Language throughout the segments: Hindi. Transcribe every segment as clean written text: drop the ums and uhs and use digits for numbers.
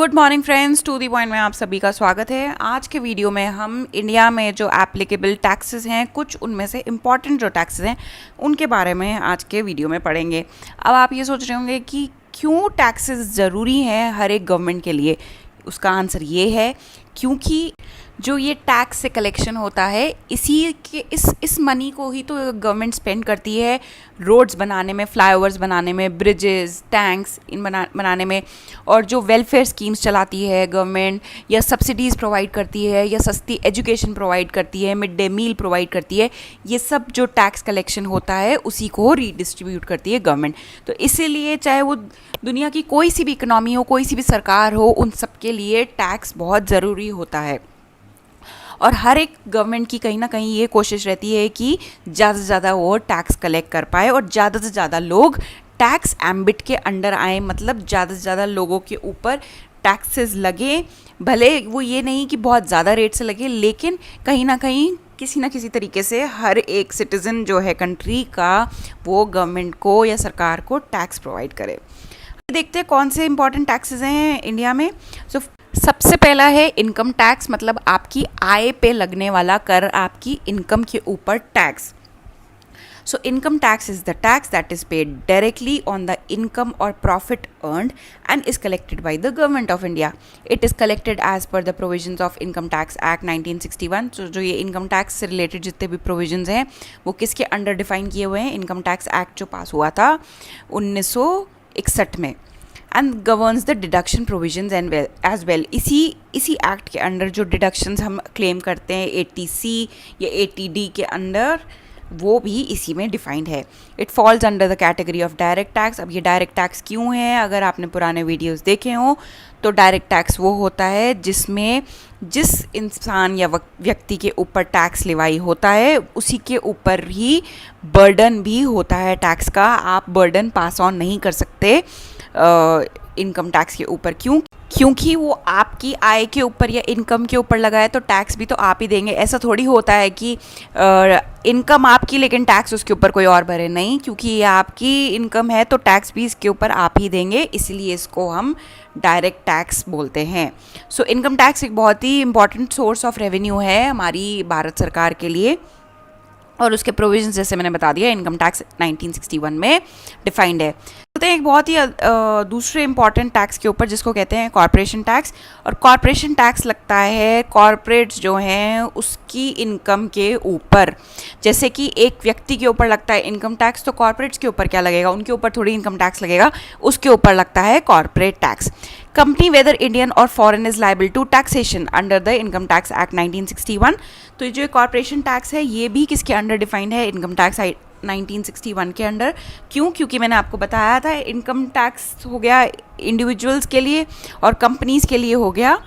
Good morning friends, to the point में आप सभी का स्वागत है। आज के वीडियो में हम इंडिया में जो एप्लीकेबल टैक्सेस हैं, कुछ उनमें से इम्पॉर्टेंट जो टैक्सेस हैं उनके बारे में आज के वीडियो में पढ़ेंगे। अब आप ये सोच रहे होंगे कि क्यों टैक्सेस ज़रूरी हैं हर एक गवर्नमेंट के लिए। उसका आंसर ये है क्योंकि जो ये टैक्स से कलेक्शन होता है इसी के इस मनी को ही तो गवर्नमेंट स्पेंड करती है रोड्स बनाने में, फ्लाईओवर्स बनाने में, ब्रिजेस, टैंक्स इन बनाने में, और जो वेलफेयर स्कीम्स चलाती है गवर्नमेंट, या सब्सिडीज़ प्रोवाइड करती है, या सस्ती एजुकेशन प्रोवाइड करती है, मिड डे मील प्रोवाइड करती है। ये सब जो टैक्स कलेक्शन होता है उसी को रीडिस्ट्रीब्यूट करती है गवर्नमेंट। तो इसीलिए चाहे वो दुनिया की कोई सी भी इकनॉमी हो, कोई सी भी सरकार हो, उन सब के लिए टैक्स बहुत ज़रूरी होता है। और हर एक गवर्नमेंट की कहीं ना कहीं ये कोशिश रहती है कि ज़्यादा से ज़्यादा वो टैक्स कलेक्ट कर पाए और ज़्यादा से ज़्यादा लोग टैक्स एम्बिट के अंडर आए, मतलब ज़्यादा से ज़्यादा लोगों के ऊपर टैक्सेस लगे। भले वो ये नहीं कि बहुत ज़्यादा रेट से लगे, लेकिन कहीं ना कहीं किसी ना किसी तरीके से हर एक सिटीज़न जो है कंट्री का, वो गवर्नमेंट को या सरकार को टैक्स प्रोवाइड करे। देखते हैं कौन से इंपॉर्टेंट टैक्सेस हैं इंडिया में। सबसे पहला है इनकम टैक्स, मतलब आपकी आय पे लगने वाला कर, आपकी इनकम के ऊपर tax. So income tax is the tax that is paid directly on the income और profit earned and is collected by the government of India. It is collected as per the provisions of income tax act 1961। तो जो ये इनकम टैक्स से रिलेटेड जितने भी प्रोविजंस हैं वो किसके अंडर डिफाइन किए हुए हैं? इनकम टैक्स एक्ट जो पास हुआ था 1961 में, and governs the deduction provisions and as well. इसी एक्ट के अंडर जो डिडक्शंस हम क्लेम करते हैं 80C या 80D के अंडर, वो भी इसी में डिफाइंड है। It falls under the category of direct tax. अब ये डायरेक्ट टैक्स क्यों है? अगर आपने पुराने वीडियोस देखे हों तो डायरेक्ट टैक्स वो होता है जिसमें जिस इंसान या व्यक्ति के ऊपर टैक्स लेवाई होता है उसी के ऊपर ही बर्डन भी होता है टैक्स का। आप बर्डन पास ऑन नहीं कर सकते इनकम टैक्स के ऊपर। क्योंकि वो आपकी आय के ऊपर या इनकम के ऊपर लगा है तो टैक्स भी तो आप ही देंगे। ऐसा थोड़ी होता है कि इनकम आपकी लेकिन टैक्स उसके ऊपर कोई और भरे, नहीं, क्योंकि ये आपकी इनकम है तो टैक्स भी इसके ऊपर आप ही देंगे, इसलिए इसको हम डायरेक्ट टैक्स बोलते हैं। सो इनकम टैक्स एक बहुत ही इंपॉर्टेंट सोर्स ऑफ रेवेन्यू है हमारी भारत सरकार के लिए, और उसके प्रोविजंस जैसे मैंने बता दिया इनकम टैक्स 1961 में डिफाइंड है। बोलते हैं एक बहुत ही दूसरे इंपॉर्टेंट टैक्स के ऊपर जिसको कहते हैं कॉर्पोरेशन टैक्स। और कॉर्पोरेशन टैक्स लगता है कॉर्पोरेट्स जो हैं उसकी इनकम के ऊपर। जैसे कि एक व्यक्ति के ऊपर लगता है इनकम टैक्स, तो कॉर्पोरेट्स के ऊपर क्या लगेगा? उनके ऊपर थोड़ी इनकम टैक्स लगेगा, उसके ऊपर लगता है corporate tax. Company whether Indian और foreign is liable to taxation under the income tax act 1961। तो ये जो कॉर्पोरेशन टैक्स है ये भी किसके अंडर डिफाइंड है? इनकम टैक्स 1961 के अंडर। क्यों? क्योंकि मैंने आपको बताया था इनकम टैक्स हो गया इंडिविजुअल्स के लिए और कंपनीज़ के लिए हो गया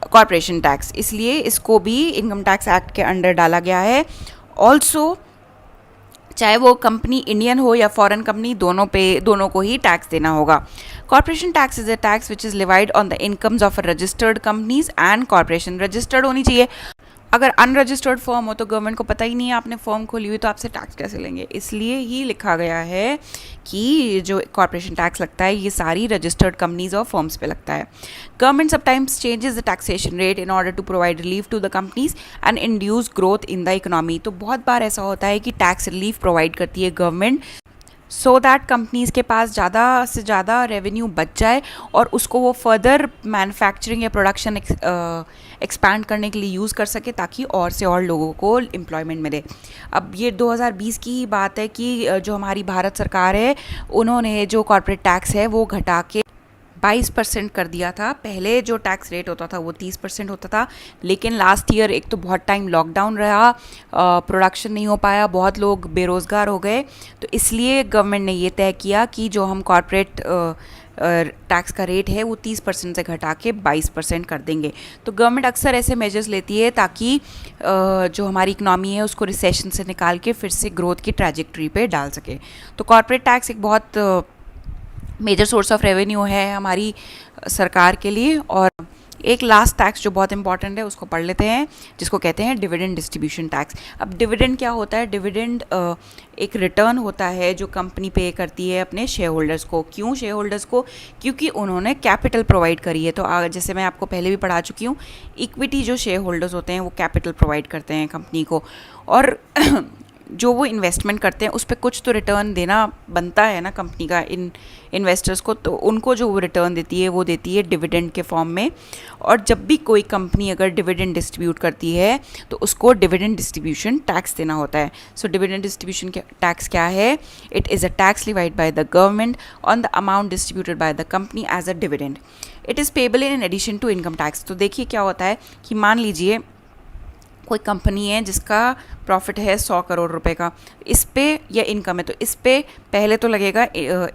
कॉर्पोरेशन टैक्स, इसलिए इसको भी इनकम टैक्स एक्ट के अंडर डाला गया है। ऑल्सो चाहे वो कंपनी इंडियन हो या फॉरेन कंपनी, दोनों को ही टैक्स देना होगा। Corporation tax is a tax which is levied on the incomes of registered companies and corporation. Registered होनी चाहिए। अगर अनरजिस्टर्ड फर्म हो तो गवर्नमेंट को पता ही नहीं है आपने फर्म खोली हुई, तो आपसे टैक्स कैसे लेंगे? इसलिए ही लिखा गया है कि जो कॉर्पोरेशन टैक्स लगता है ये सारी रजिस्टर्ड कंपनीज और फर्म्स पे लगता है। Government sometimes changes the taxation rate in order to provide relief to the companies and induce growth in the economy. तो बहुत बार ऐसा होता है कि टैक्स रिलीफ प्रोवाइड करती है गवर्नमेंट सो दैट कंपनीज़ के पास ज़्यादा से ज़्यादा रेवेन्यू बच जाए और उसको वो फर्दर मैन्युफैक्चरिंग या प्रोडक्शन एक्सपैंड करने के लिए यूज़ कर सके, ताकि और से और लोगों को एम्प्लॉयमेंट मिले। अब ये 2020 की ही बात है कि जो हमारी भारत सरकार है उन्होंने जो कॉर्पोरेट टैक्स है वो घटा के 22% कर दिया था। पहले जो टैक्स रेट होता था वो 30% होता था, लेकिन लास्ट ईयर एक तो बहुत टाइम लॉकडाउन रहा, प्रोडक्शन नहीं हो पाया, बहुत लोग बेरोज़गार हो गए, तो इसलिए गवर्नमेंट ने ये तय किया कि जो हम कॉर्पोरेट टैक्स का रेट है वो 30% से घटा के 22% कर देंगे। तो गवर्नमेंट अक्सर ऐसे मेजर्स लेती है ताकि जो हमारी इकनॉमी है उसको रिसेशन से निकाल के फिर से ग्रोथ की ट्रैजेक्टरी पे डाल सके। तो कॉर्पोरेट टैक्स एक बहुत मेजर सोर्स ऑफ रेवेन्यू है हमारी सरकार के लिए, और एक लास्ट टैक्स जो बहुत इंपॉर्टेंट है उसको पढ़ लेते हैं, जिसको कहते हैं डिविडेंड डिस्ट्रीब्यूशन टैक्स। अब डिविडेंड क्या होता है? डिविडेंड एक रिटर्न होता है जो कंपनी पे करती है अपने शेयर होल्डर्स को। क्यों शेयर होल्डर्स को? क्योंकि उन्होंने कैपिटल प्रोवाइड करी है। तो जैसे मैं आपको पहले भी पढ़ा चुकी हूँ, इक्विटी जो शेयर होल्डर्स होते हैं वो कैपिटल प्रोवाइड करते हैं कंपनी को, और जो वो इन्वेस्टमेंट करते हैं उस पर कुछ तो रिटर्न देना बनता है ना कंपनी का इन्वेस्टर्स को। तो उनको जो वो रिटर्न देती है वो देती है डिविडेंड के फॉर्म में। और जब भी कोई कंपनी अगर डिविडेंड डिस्ट्रीब्यूट करती है तो उसको डिविडेंड डिस्ट्रीब्यूशन टैक्स देना होता है। सो डिविडेंड डिस्ट्रीब्यूशन टैक्स क्या है? It is a tax levied by the government on the amount distributed by the company as a dividend. It is payable in addition to income tax. तो देखिए क्या होता है कि मान लीजिए कोई कंपनी है जिसका प्रॉफिट है 100 करोड़ रुपए का, इस पे या इनकम है, तो इस पे पहले तो लगेगा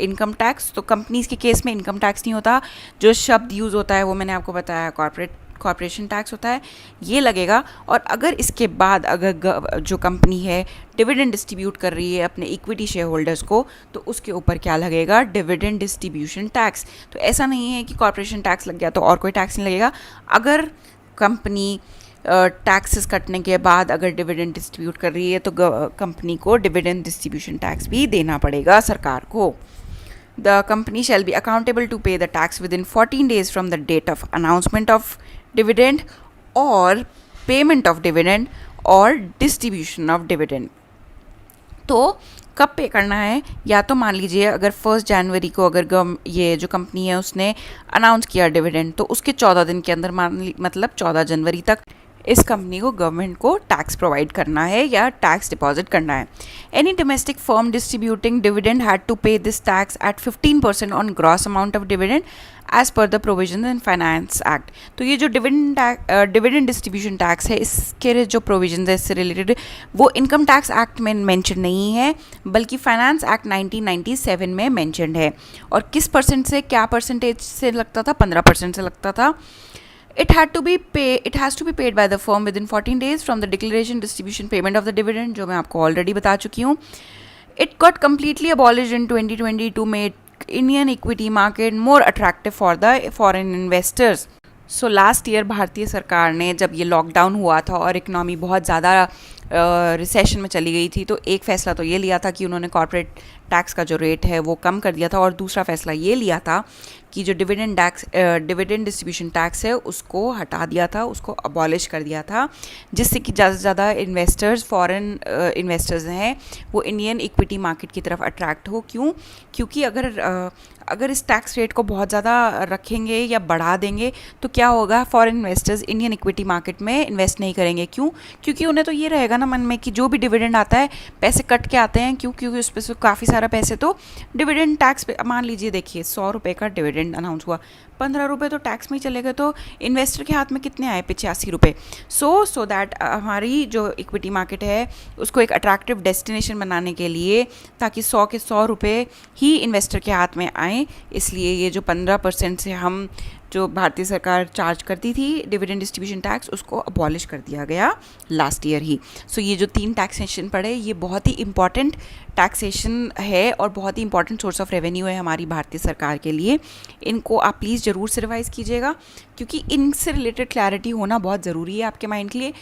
इनकम टैक्स। तो कंपनीज के केस में इनकम टैक्स नहीं होता, जो शब्द यूज़ होता है वो मैंने आपको बताया कॉर्पोरेशन टैक्स होता है, ये लगेगा। और अगर इसके बाद अगर जो कंपनी है डिविडेंड डिस्ट्रीब्यूट कर रही है अपने इक्विटी शेयर होल्डर्स को, तो उसके ऊपर क्या लगेगा? Dividend distribution tax. तो ऐसा नहीं है कि कॉर्पोरेशन टैक्स लग गया तो और कोई टैक्स नहीं लगेगा। अगर कंपनी टैक्सेस कटने के बाद अगर डिविडेंड डिस्ट्रीब्यूट कर रही है तो कंपनी को डिविडेंड डिस्ट्रीब्यूशन टैक्स भी देना पड़ेगा सरकार को। The company shall be accountable to pay the tax within 14 days from the date of announcement of dividend और पेमेंट ऑफ डिविडेंड और डिस्ट्रीब्यूशन ऑफ डिविडेंड। तो कब पे करना है? या तो मान लीजिए अगर 1 जनवरी को अगर ये जो कंपनी है उसने अनाउंस किया डिविडेंड, तो उसके 14 दिन के अंदर मतलब 14 जनवरी तक इस कंपनी को गवर्नमेंट को टैक्स प्रोवाइड करना है या टैक्स डिपॉजिट करना है। Any domestic firm distributing dividend had to pay this tax at 15% on gross amount of dividend as per the provision in finance act. तो ये जो डिविडेंड डिस्ट्रीब्यूशन टैक्स है, इसके जो प्रोविजन है इससे रिलेटेड वो इनकम टैक्स एक्ट में मेंशन नहीं है, बल्कि फाइनेंस एक्ट 1997 में मेंशनड है। और किस परसेंट से, क्या परसेंटेज से लगता था? 15% से लगता था। It has to be paid by the firm within 14 days from the declaration, distribution, payment of the dividend, जो मैं आपको ऑलरेडी बता चुकी हूँ। It got completely abolished in 2020 to make Indian equity market more attractive for the foreign investors. So last year भारतीय सरकार ने जब ये लॉकडाउन हुआ था और इकनॉमी बहुत ज़्यादा रिसेशन में चली गई थी, तो एक फ़ैसला तो ये लिया था कि उन्होंने कॉर्पोरेट टैक्स का जो रेट है वो कम कर दिया था, और दूसरा फ़ैसला ये लिया था कि जो डिविडेंड डिस्ट्रीब्यूशन टैक्स है उसको हटा दिया था, उसको अबॉलिश कर दिया था, जिससे कि ज़्यादा से ज़्यादा इन्वेस्टर्स, फॉरेन इन्वेस्टर्स हैं, वो इंडियन इक्विटी मार्केट की तरफ अट्रैक्ट हो। क्यों? क्योंकि अगर इस टैक्स रेट को बहुत ज़्यादा रखेंगे या बढ़ा देंगे तो क्या होगा? Foreign investors Indian equity market में इन्वेस्ट नहीं करेंगे। क्यों? क्योंकि उन्हें तो ये रहेगा ना मन में कि जो भी डिविडेंड आता है पैसे कट के आते हैं। क्योंकि उस पर से काफ़ी सारा पैसे तो डिविडेंड टैक्स पे, मान लीजिए देखिए 100 रुपये का डिविडेंड अनाउंस हुआ, 15 रुपये तो टैक्स में ही चले गए, तो इन्वेस्टर के हाथ में कितने आए? 85 रुपये। सो दैट हमारी जो इक्विटी मार्केट है उसको एक अट्रैक्टिव डेस्टिनेशन बनाने के लिए, ताकि 100 के 100 रुपये ही इन्वेस्टर के हाथ में आए, इसलिए ये जो 15% से हम जो भारतीय सरकार चार्ज करती थी डिविडेंड डिस्ट्रीब्यूशन टैक्स, उसको अबॉलिश कर दिया गया लास्ट ईयर ही। सो ये जो 3 टैक्सेशन पड़े, ये बहुत ही इंपॉर्टेंट टैक्सेशन है और बहुत ही इंपॉर्टेंट सोर्स ऑफ रेवेन्यू है हमारी भारतीय सरकार के लिए। इनको आप प्लीज़ ज़रूर से रिवाइज़ कीजिएगा, क्योंकि इनसे रिलेटेड क्लैरिटी होना बहुत ज़रूरी है आपके माइंड के लिए।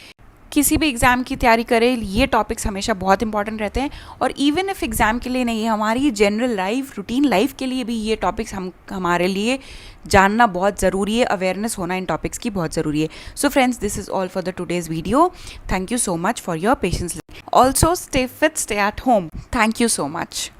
किसी भी एग्ज़ाम की तैयारी करें, ये टॉपिक्स हमेशा बहुत इंपॉर्टेंट रहते हैं, और इवन इफ़ एग्ज़ाम के लिए नहीं, हमारी जनरल लाइफ, रूटीन लाइफ के लिए भी ये टॉपिक्स हमारे लिए जानना बहुत ज़रूरी है, अवेयरनेस होना इन टॉपिक्स की बहुत ज़रूरी है। So friends, this is all for the today's video. Thank you so much for your patience. Also stay fit, stay at home. Thank you so much.